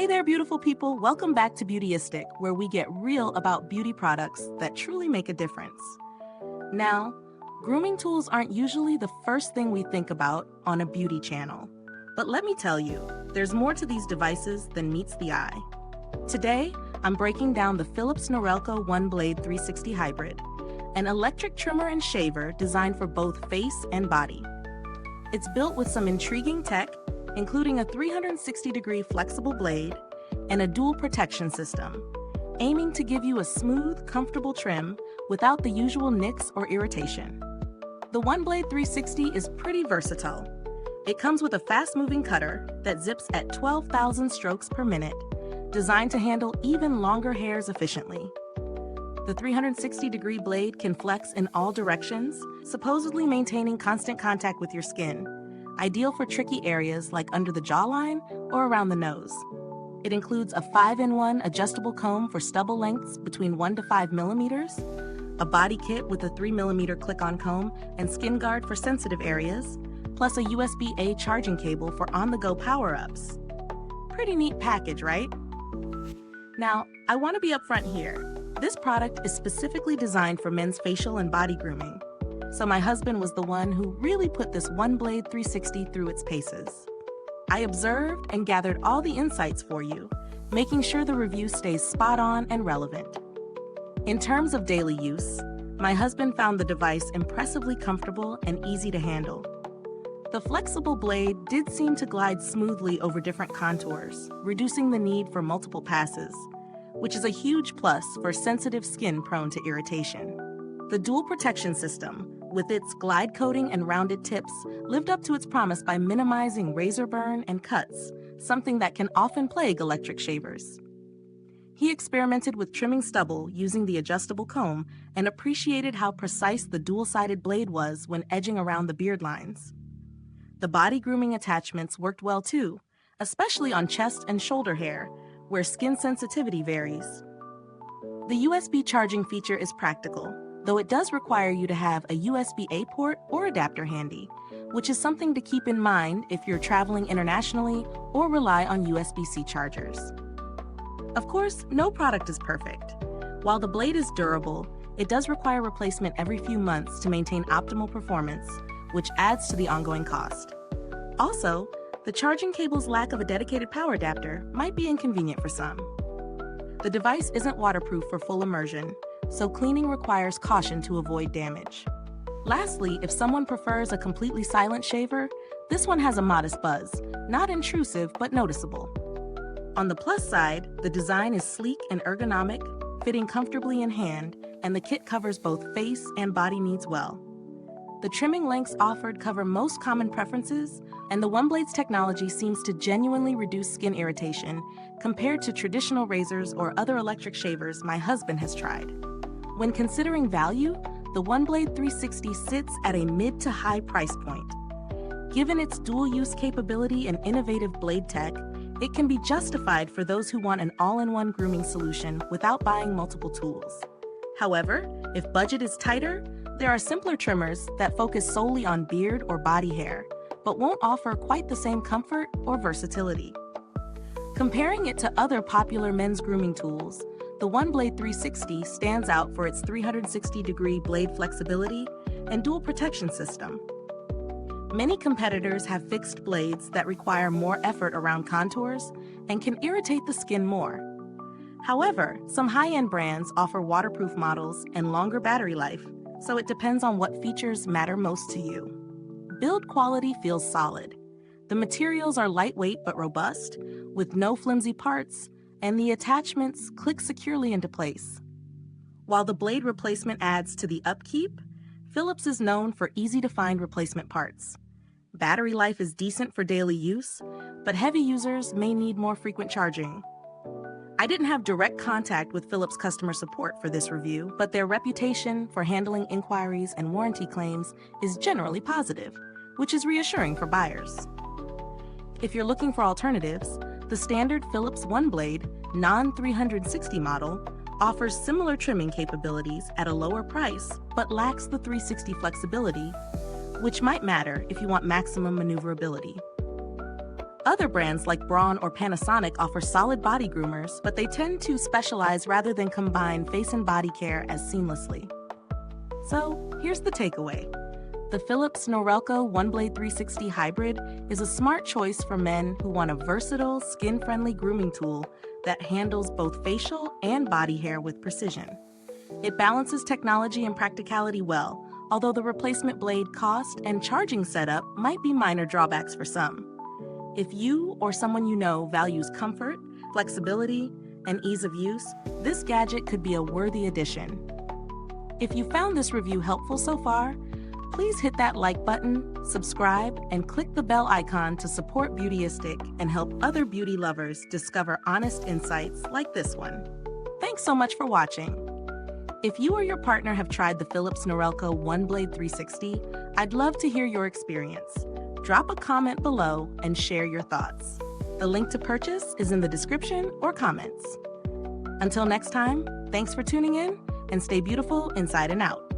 Hey there, beautiful people. Welcome back to Beautyistic, where we get real about beauty products that truly make a difference. Now, grooming tools aren't usually the first thing we think about on a beauty channel. But let me tell you, there's more to these devices than meets the eye. Today, I'm breaking down the Philips Norelco OneBlade 360 Hybrid, an electric trimmer and shaver designed for both face and body. It's built with some intriguing tech, including a 360-degree flexible blade and a dual protection system, aiming to give you a smooth, comfortable trim without the usual nicks or irritation. The OneBlade 360 is pretty versatile. It comes with a fast-moving cutter that zips at 12,000 strokes per minute, designed to handle even longer hairs efficiently. The 360-degree blade can flex in all directions, supposedly maintaining constant contact with your skin, ideal for tricky areas like under the jawline or around the nose. It includes a 5-in-1 adjustable comb for stubble lengths between 1 to 5 millimeters, a body kit with a 3mm click-on comb and skin guard for sensitive areas, plus a USB-A charging cable for on-the-go power-ups. Pretty neat package, right? Now, I want to be upfront here. This product is specifically designed for men's facial and body grooming, so my husband was the one who really put this OneBlade 360 through its paces. I observed and gathered all the insights for you, making sure the review stays spot on and relevant. In terms of daily use, my husband found the device impressively comfortable and easy to handle. The flexible blade did seem to glide smoothly over different contours, reducing the need for multiple passes, which is a huge plus for sensitive skin prone to irritation. The dual protection system, with its glide coating and rounded tips, lived up to its promise by minimizing razor burn and cuts, something that can often plague electric shavers. He experimented with trimming stubble using the adjustable comb and appreciated how precise the dual-sided blade was when edging around the beard lines. The body grooming attachments worked well too, especially on chest and shoulder hair, where skin sensitivity varies. The USB charging feature is practical, though it does require you to have a USB-A port or adapter handy, which is something to keep in mind if you're traveling internationally or rely on USB-C chargers. Of course, no product is perfect. While the blade is durable, it does require replacement every few months to maintain optimal performance, which adds to the ongoing cost. Also, the charging cable's lack of a dedicated power adapter might be inconvenient for some. The device isn't waterproof for full immersion, so cleaning requires caution to avoid damage. Lastly, if someone prefers a completely silent shaver, this one has a modest buzz, not intrusive but noticeable. On the plus side, the design is sleek and ergonomic, fitting comfortably in hand, and the kit covers both face and body needs well. The trimming lengths offered cover most common preferences, and the OneBlade's technology seems to genuinely reduce skin irritation compared to traditional razors or other electric shavers my husband has tried. When considering value, the OneBlade 360 sits at a mid to high price point. Given its dual-use capability and innovative blade tech, it can be justified for those who want an all-in-one grooming solution without buying multiple tools. However, if budget is tighter, there are simpler trimmers that focus solely on beard or body hair, but won't offer quite the same comfort or versatility. Comparing it to other popular men's grooming tools, the OneBlade 360 stands out for its 360-degree blade flexibility and dual protection system. Many competitors have fixed blades that require more effort around contours and can irritate the skin more. However, some high-end brands offer waterproof models and longer battery life, so it depends on what features matter most to you. Build quality feels solid. The materials are lightweight but robust, with no flimsy parts, and the attachments click securely into place. While the blade replacement adds to the upkeep, Philips is known for easy-to-find replacement parts. Battery life is decent for daily use, but heavy users may need more frequent charging. I didn't have direct contact with Philips customer support for this review, but their reputation for handling inquiries and warranty claims is generally positive, which is reassuring for buyers. If you're looking for alternatives, the standard Philips OneBlade non-360 model offers similar trimming capabilities at a lower price, but lacks the 360 flexibility, which might matter if you want maximum maneuverability. Other brands like Braun or Panasonic offer solid body groomers, but they tend to specialize rather than combine face and body care as seamlessly. So, here's the takeaway. The Philips Norelco OneBlade 360 Hybrid is a smart choice for men who want a versatile, skin-friendly grooming tool that handles both facial and body hair with precision. It balances technology and practicality well, although the replacement blade cost and charging setup might be minor drawbacks for some. If you or someone you know values comfort, flexibility, and ease of use, this gadget could be a worthy addition. If you found this review helpful so far, please hit that like button, subscribe, and click the bell icon to support Beautyistic and help other beauty lovers discover honest insights like this one. Thanks so much for watching. If you or your partner have tried the Philips Norelco OneBlade 360, I'd love to hear your experience. Drop a comment below and share your thoughts. The link to purchase is in the description or comments. Until next time, thanks for tuning in and stay beautiful inside and out.